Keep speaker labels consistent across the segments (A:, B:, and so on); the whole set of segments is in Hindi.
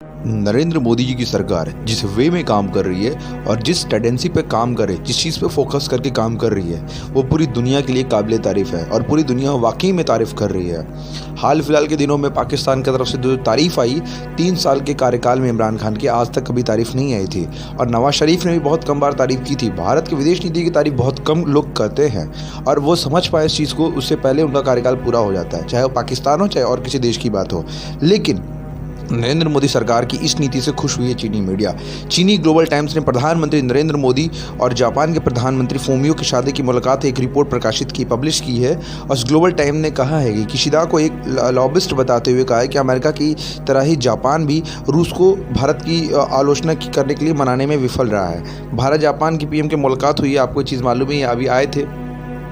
A: नरेंद्र मोदी जी की सरकार जिस वे में काम कर रही है और जिस टेंडेंसी पे काम कर रही है, जिस चीज़ पे फोकस करके काम कर रही है, वो पूरी दुनिया के लिए काबिल तारीफ़ है और पूरी दुनिया वाकई में तारीफ़ कर रही है। हाल फिलहाल के दिनों में पाकिस्तान की तरफ से जो तारीफ़ आई 3 साल के कार्यकाल में इमरान खान की, आज तक कभी तारीफ़ नहीं आई थी। और नवाज शरीफ ने भी बहुत कम बार तारीफ़ की थी। भारत की विदेश नीति की तारीफ़ बहुत कम लोग करते हैं और वो समझ पाए इस चीज़ को, उससे पहले उनका कार्यकाल पूरा हो जाता है, चाहे वो पाकिस्तान हो चाहे और किसी देश की बात हो। लेकिन नरेंद्र मोदी सरकार की इस नीति से खुश हुई है चीनी मीडिया। चीनी ग्लोबल टाइम्स ने प्रधानमंत्री नरेंद्र मोदी और जापान के प्रधानमंत्री फूमियो किशिदा की मुलाकात एक रिपोर्ट पब्लिश की है। और ग्लोबल टाइम ने कहा है कि किशिदा को एक लॉबिस्ट बताते हुए कहा है कि अमेरिका की तरह ही जापान भी रूस को भारत की आलोचना करने के लिए मनाने में विफल रहा है। भारत जापान की पीएम की मुलाकात हुई है, आपको ये चीज़ मालूम है, अभी आए थे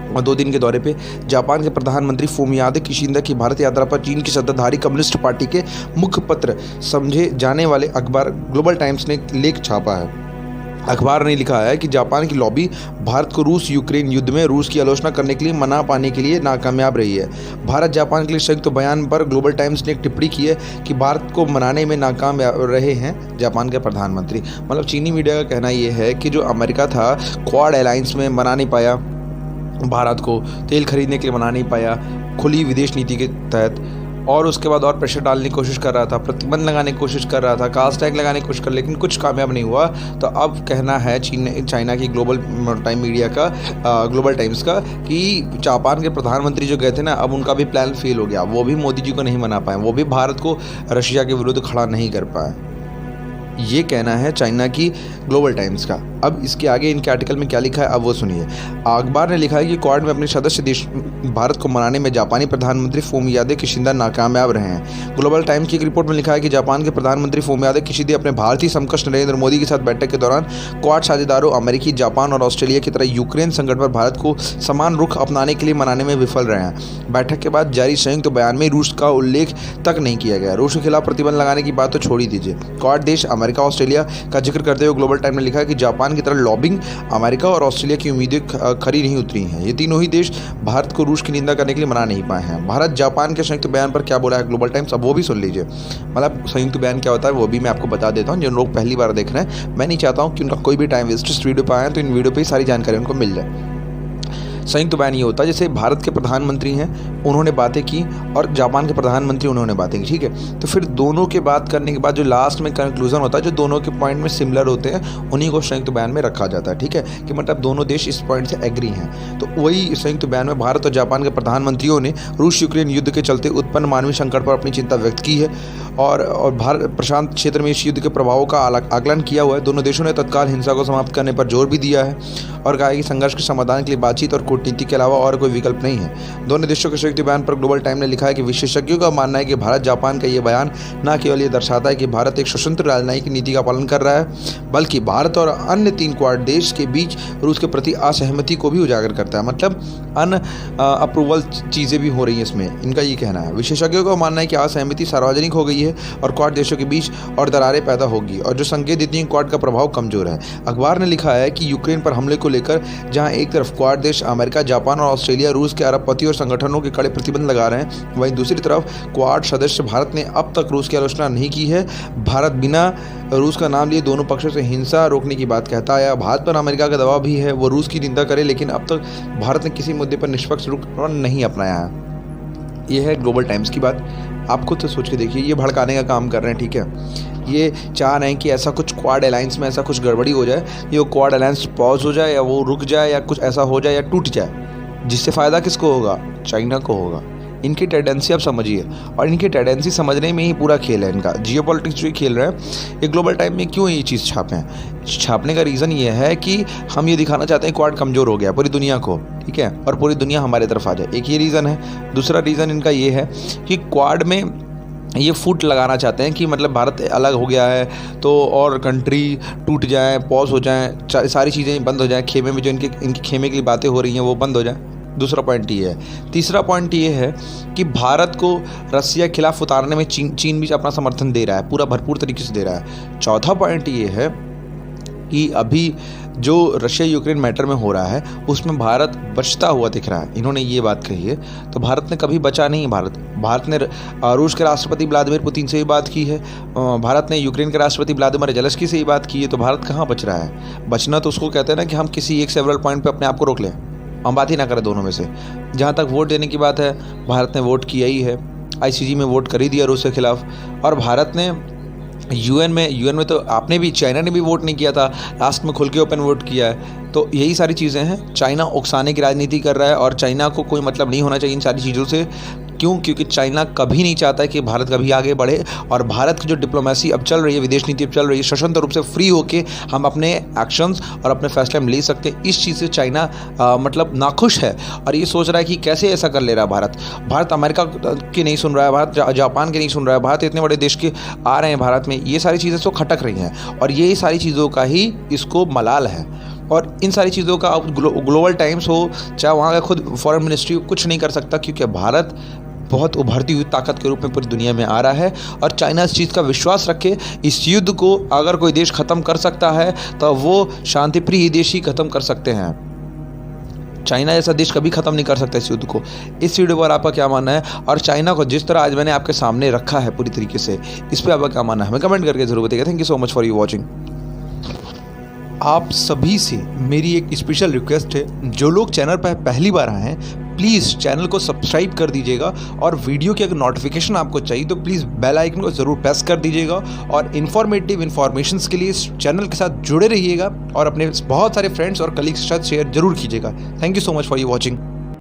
A: और 2 दिन के दौरे पे जापान के प्रधानमंत्री फूमियो किशिदा की भारत यात्रा पर चीन की सत्ताधारी कम्युनिस्ट पार्टी के मुखपत्र समझे जाने वाले अखबार ग्लोबल टाइम्स ने लेख छापा है। अखबार ने लिखा है कि जापान की लॉबी भारत को रूस यूक्रेन युद्ध में रूस की आलोचना करने के लिए मना पाने के लिए नाकामयाब रही है। भारत जापान के लिए संयुक्त बयान पर ग्लोबल टाइम्स ने एक टिप्पणी की है कि भारत को मनाने में नाकाम रहे हैं जापान के प्रधानमंत्री। मतलब चीनी मीडिया का कहना यह है कि जो अमेरिका था क्वाड अलायंस में मना नहीं पाया, भारत को तेल खरीदने के लिए मना नहीं पाया खुली विदेश नीति के तहत, और उसके बाद और प्रेशर डालने की कोशिश कर रहा था, प्रतिबंध लगाने की कोशिश कर रहा था, कास्ट टैग लगाने की कोशिश कर, लेकिन कुछ कामयाब नहीं हुआ। तो अब कहना है चाइना की ग्लोबल टाइम्स का कि जापान के प्रधानमंत्री जो गए थे ना, अब उनका भी प्लान फेल हो गया। वो भी मोदी जी को नहीं मना पाए, वो भी भारत को रशिया के विरुद्ध खड़ा नहीं कर पाए। ये कहना है चाइना की ग्लोबल टाइम्स का। अब इसके आगे इनके आर्टिकल में क्या लिखा है अब वो सुनिए। अखबार ने लिखा है कि क्वाड में अपने सदस्य देश भारत को मनाने में जापानी प्रधानमंत्री फूमियो किशिदा नाकामयाब रहे हैं। ग्लोबल टाइम्स की एक रिपोर्ट में लिखा है कि जापान के प्रधानमंत्री फूमियो किशिदा अपने भारतीय समकक्ष नरेंद्र मोदी के साथ बैठक के दौरान क्वाड साझेदारों अमेरिकी, जापान और ऑस्ट्रेलिया की तरह यूक्रेन संकट पर भारत को समान रुख अपनाने के लिए मनाने में विफल रहे हैं। बैठक के बाद जारी संयुक्त बयान में रूस का उल्लेख तक नहीं किया गया। रूस के खिलाफ प्रतिबंध लगाने की बात तो छोड़ ही दीजिए। क्वाड देश अमेरिका, ऑस्ट्रेलिया का जिक्र करते हुए ग्लोबल टाइम ने लिखा है कि जापान की तरह लॉबिंग अमेरिका और ऑस्ट्रेलिया की उम्मीदें खरी नहीं उतरी हैं। ये तीनों ही देश भारत को रूस की निंदा करने के लिए मना नहीं पाए हैं। भारत जापान के संयुक्त बयान पर क्या बोला है ग्लोबल टाइम्स, अब वो भी सुन लीजिए। मतलब संयुक्त बयान क्या होता है वो भी मैं आपको बता देता हूँ। जिन लोग पहली बार देख रहे हैं, मैं नहीं चाहता हूँ कि उनका कोई भी टाइम वेस्ट इस वीडियो पर आए, तो इन वीडियो पर ही सारी जानकारी उनको मिल जाए। संयुक्त बयान ये होता है जैसे भारत के प्रधानमंत्री हैं, उन्होंने बातें की, और जापान के प्रधानमंत्री उन्होंने बातें की, ठीक है। तो फिर दोनों के बात करने के बाद जो लास्ट में कंक्लूजन होता है, जो दोनों के पॉइंट में सिमिलर होते हैं, उन्हीं को संयुक्त बयान में रखा जाता है, ठीक है, कि मतलब दोनों देश इस पॉइंट से एग्री हैं। तो वही संयुक्त बयान में भारत और जापान के प्रधानमंत्रियों ने रूस यूक्रेन युद्ध के चलते उत्पन्न मानवीय संकट पर अपनी चिंता व्यक्त की है और भारत प्रशांत क्षेत्र में इस युद्ध के प्रभावों का आकलन किया हुआ है। दोनों देशों ने तत्काल हिंसा को समाप्त करने पर जोर भी दिया है और कहा है कि संघर्ष के समाधान के लिए बातचीत और कूटनीति के अलावा और कोई विकल्प नहीं है। दोनों देशों के संयुक्त बयान पर ग्लोबल टाइम ने लिखा है कि विशेषज्ञों का मानना है कि भारत जापान का ये बयान न केवल ये दर्शाता है कि भारत एक स्वतंत्र राजनयिक नीति का पालन कर रहा है, बल्कि भारत और अन्य 3 क्वाड देश के बीच रूस के प्रति असहमति को भी उजागर करता है। मतलब अनअप्रूवल चीज़ें भी हो रही हैं इसमें, इनका ये कहना है। विशेषज्ञों का मानना है कि असहमति सार्वजनिक हो गई है और क्वाड देशों के बीच और दरारें पैदा होगी, और जो संकेत देती हैं क्वाड का प्रभाव कमजोर है। अखबार ने लिखा है कि यूक्रेन पर हमले को लेकर जहां एक तरफ क्वाड देश अमेरिका, जापान और ऑस्ट्रेलिया रूस के अरबपति और संगठनों के कड़े प्रतिबंध लगा रहे हैं, वहीं दूसरी तरफ क्वाड सदस्य भारत ने अब तक रूस की आलोचना नहीं की है। भारत बिना रूस का नाम लिए दोनों पक्षों से हिंसा रोकने की बात कहता है। भारत पर अमेरिका का दबाव भी है, वो रूस की निंदा करे, लेकिन अब तक भारत ने किसी मुद्दे पर निष्पक्ष रुख नहीं अपनाया है। यह है ग्लोबल टाइम्स की बात। आप खुद से सोच के देखिए, ये भड़काने का काम कर रहे हैं, ठीक है। ये चाह रहे हैं कि ऐसा कुछ क्वाड अलायंस में ऐसा कुछ गड़बड़ी हो जाए, ये क्वाड अलायंस पॉज हो जाए या वो रुक जाए या कुछ ऐसा हो जाए या टूट जाए, जिससे फ़ायदा किसको होगा? चाइना को होगा। इनकी टेंडेंसी आप समझिए, और इनकी टेंडेंसी समझने में ही पूरा खेल है इनका। जियोपॉलिटिक्स जो खेल रहे हैं ये ग्लोबल टाइम में क्यों ये चीज़ छापे हैं? छापने का रीज़न ये है कि हम ये दिखाना चाहते हैं क्वाड कमज़ोर हो गया पूरी दुनिया को, ठीक है, और पूरी दुनिया हमारे तरफ आ जाए। एक ये रीज़न है। दूसरा रीज़न इनका ये है कि क्वाड में ये फुट लगाना चाहते हैं कि मतलब भारत अलग हो गया है तो और कंट्री टूट जाए, पॉज हो जाए, सारी चीज़ें बंद हो जाए, खेमे में जो इनकी खेमे की बातें हो रही हैं वो बंद हो जाए। दूसरा पॉइंट ये है। तीसरा पॉइंट ये है कि भारत को रसिया के खिलाफ उतारने में चीन भी अपना समर्थन दे रहा है, पूरा भरपूर तरीके से दे रहा है। चौथा पॉइंट ये है कि अभी जो रशिया यूक्रेन मैटर में हो रहा है उसमें भारत बचता हुआ दिख रहा है। इन्होंने ये बात कही है, तो भारत ने कभी बचा नहीं। भारत ने रूस के राष्ट्रपति व्लादिमीर पुतिन से ही बात की है, भारत ने यूक्रेन के राष्ट्रपति व्लादिमीर जेलेंस्की से ही बात की है, तो भारत कहाँ बच रहा है? बचना तो उसको कहते हैं ना कि हम किसी एक सेवरल पॉइंट पे अपने आप को रोक लें, हम बात ही ना करें दोनों में से। जहाँ तक वोट देने की बात है, भारत ने वोट किया ही है, ICC में वोट कर ही दिया रूस के खिलाफ, और भारत ने यूएन में तो आपने भी, चाइना ने भी वोट नहीं किया था, लास्ट में खुल के ओपन वोट किया है। तो यही सारी चीज़ें हैं। चाइना उकसाने की राजनीति कर रहा है और चाइना को कोई मतलब नहीं होना चाहिए इन सारी चीज़ों से। क्यों? क्योंकि चाइना कभी नहीं चाहता है कि भारत कभी आगे बढ़े, और भारत की जो डिप्लोमेसी अब चल रही है, विदेश नीति अब चल रही है, स्वतंत्र रूप से फ्री होके हम अपने एक्शंस और अपने फैसले हम ले सकते हैं। इस चीज़ से चाइना मतलब नाखुश है और ये सोच रहा है कि कैसे ऐसा कर ले रहा है भारत अमेरिका की नहीं सुन रहा है, भारत जापान की नहीं सुन रहा है, भारत इतने बड़े देश के आ रहे हैं भारत में, ये सारी चीज़ें तो खटक रही हैं और ये सारी चीज़ों का ही इसको मलाल है। और इन सारी चीज़ों का अब ग्लोबल टाइम्स हो चाहे वहाँ का खुद फॉरेन मिनिस्ट्री कुछ नहीं कर सकता, क्योंकि भारत बहुत उभरती हुई ताकत के रूप में पूरी दुनिया में आ रहा है। और चाइना इस चीज़ का विश्वास रखे, इस युद्ध को अगर कोई देश ख़त्म कर सकता है तो वो शांतिप्रिय देश ही ख़त्म कर सकते हैं। चाइना जैसा देश कभी ख़त्म नहीं कर सकता इस युद्ध को। इस वीडियो पर आपका क्या मानना है? और चाइना को जिस तरह आज मैंने आपके सामने रखा है पूरी तरीके से, इस पर आपका क्या मानना है हमें कमेंट करके जरूर बताइएगा। Thank you so much for you watching. आप सभी से मेरी एक स्पेशल रिक्वेस्ट है, जो लोग चैनल पर पहली बार आए हैं प्लीज़ चैनल को सब्सक्राइब कर दीजिएगा, और वीडियो की अगर नोटिफिकेशन आपको चाहिए तो प्लीज़ बेल आइकन को ज़रूर प्रेस कर दीजिएगा, और इन्फॉर्मेटिव इन्फॉर्मेशंस के लिए इस चैनल के साथ जुड़े रहिएगा और अपने बहुत सारे फ्रेंड्स और कलीग्स के साथ शेयर जरूर कीजिएगा। Thank you so much for you watching.